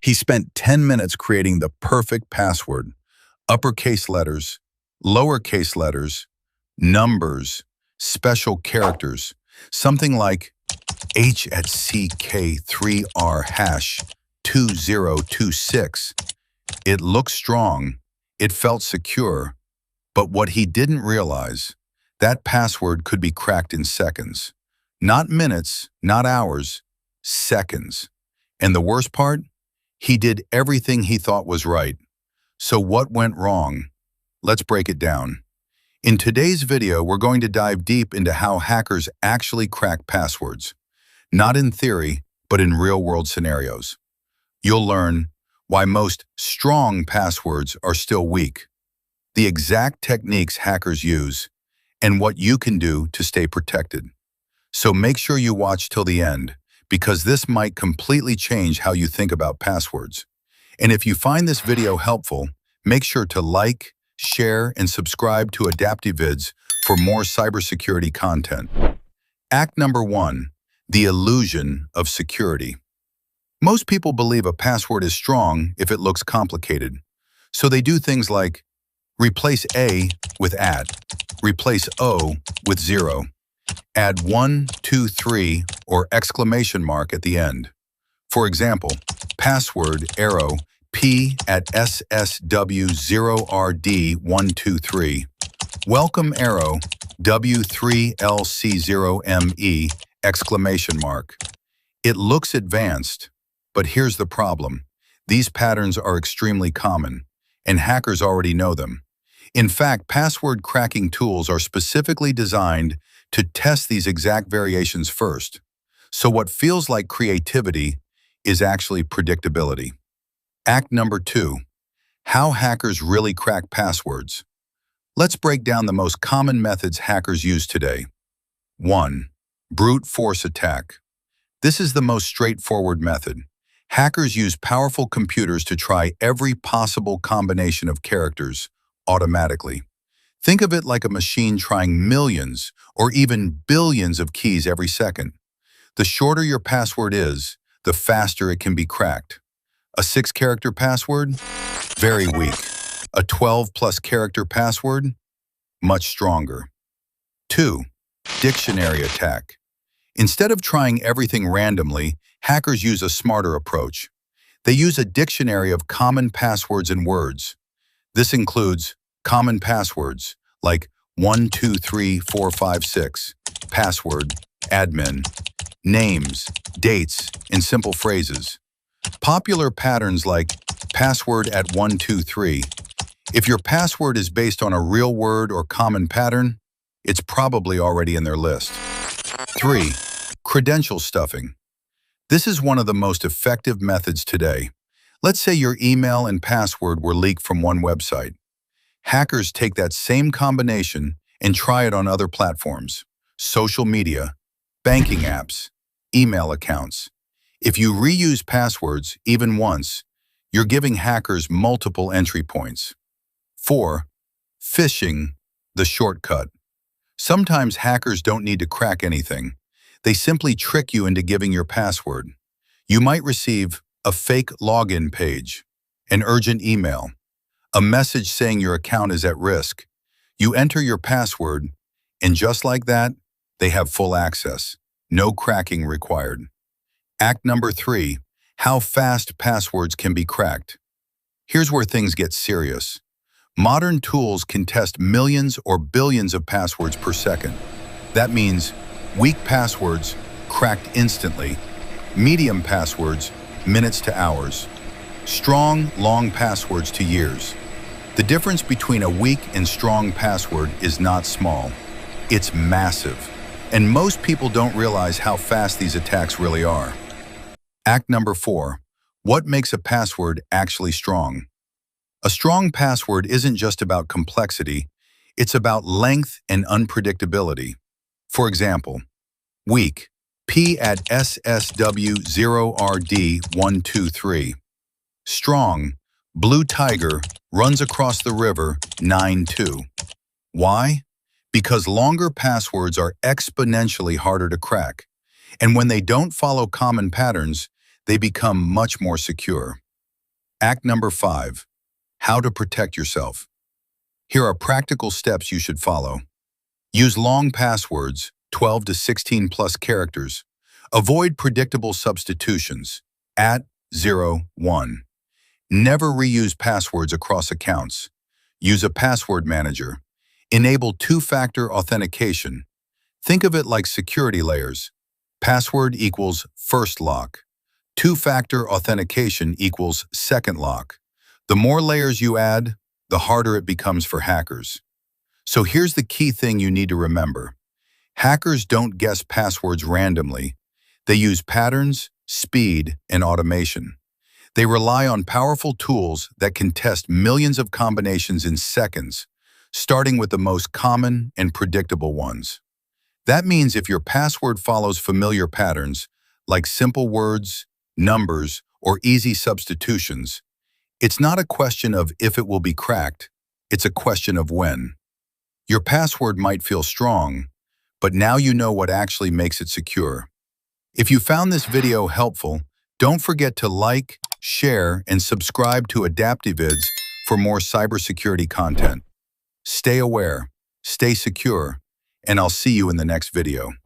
He spent 10 minutes creating the perfect password: uppercase letters, lowercase letters, numbers, special characters, something like H at CK3R hash 2026. It looked strong, it felt secure, but what he didn't realize, that password could be cracked in seconds. Not minutes, not hours, seconds. And the worst part? He did everything he thought was right. So what went wrong? Let's break it down. In today's video, we're going to dive deep into how hackers actually crack passwords. Not in theory, but in real-world scenarios. You'll learn why most strong passwords are still weak, the exact techniques hackers use, and what you can do to stay protected. So make sure you watch till the end, because this might completely change how you think about passwords. And if you find this video helpful, make sure to like, share, and subscribe to AdaptiVids for more cybersecurity content. Act number 1, the illusion of security. Most people believe a password is strong if it looks complicated. So they do things like replace A with replace O with 0, add 1, 2, 3, or exclamation mark at the end. For example, password arrow P at SSW0RD123. Welcome arrow W3LC0ME exclamation mark. It looks advanced, but here's the problem. These patterns are extremely common, and hackers already know them. In fact, password cracking tools are specifically designed to test these exact variations first. So what feels like creativity is actually predictability. Act number 2, how hackers really crack passwords. Let's break down the most common methods hackers use today. 1. Brute force attack. This is the most straightforward method. Hackers use powerful computers to try every possible combination of characters automatically. Think of it like a machine trying millions or even billions of keys every second. The shorter your password is, the faster it can be cracked. A 6-character password? Very weak. A 12+ character password? Much stronger. 2. Dictionary attack. Instead of trying everything randomly, hackers use a smarter approach. They use a dictionary of common passwords and words. This includes common passwords like 123456, password, admin, names, dates, and simple phrases. Popular patterns like password at 123. If your password is based on a real word or common pattern, it's probably already in their list. 3. Credential stuffing. This is one of the most effective methods today. Let's say your email and password were leaked from one website. Hackers take that same combination and try it on other platforms, social media, banking apps, email accounts. If you reuse passwords even once, you're giving hackers multiple entry points. 4. Phishing, the shortcut. Sometimes hackers don't need to crack anything. They simply trick you into giving your password. You might receive a fake login page, an urgent email, a message saying your account is at risk. You enter your password, and just like that, they have full access. No cracking required. Act number 3, how fast passwords can be cracked. Here's where things get serious. Modern tools can test millions or billions of passwords per second. That means weak passwords cracked instantly, medium passwords minutes to hours, strong, long passwords to years. The difference between a weak and strong password is not small. It's massive. And most people don't realize how fast these attacks really are. Act number 4, what makes a password actually strong? A strong password isn't just about complexity, it's about length and unpredictability. For example, weak, P at SSW0RD123. Strong, blue tiger, runs across the river, 92. Why? Because longer passwords are exponentially harder to crack. And when they don't follow common patterns, they become much more secure. Act number 5. How to protect yourself. Here are practical steps you should follow. Use long passwords, 12 to 16 plus characters. Avoid predictable substitutions, @01. Never reuse passwords across accounts. Use a password manager. Enable two-factor authentication. Think of it like security layers. Password equals first lock. Two-factor authentication equals second lock. The more layers you add, the harder it becomes for hackers. So here's the key thing you need to remember. Hackers don't guess passwords randomly. They use patterns, speed, and automation. They rely on powerful tools that can test millions of combinations in seconds, starting with the most common and predictable ones. That means if your password follows familiar patterns, like simple words, numbers, or easy substitutions, it's not a question of if it will be cracked, it's a question of when. Your password might feel strong, but now you know what actually makes it secure. If you found this video helpful, don't forget to like, share, and subscribe to AdaptiVids for more cybersecurity content. Stay aware, stay secure, and I'll see you in the next video.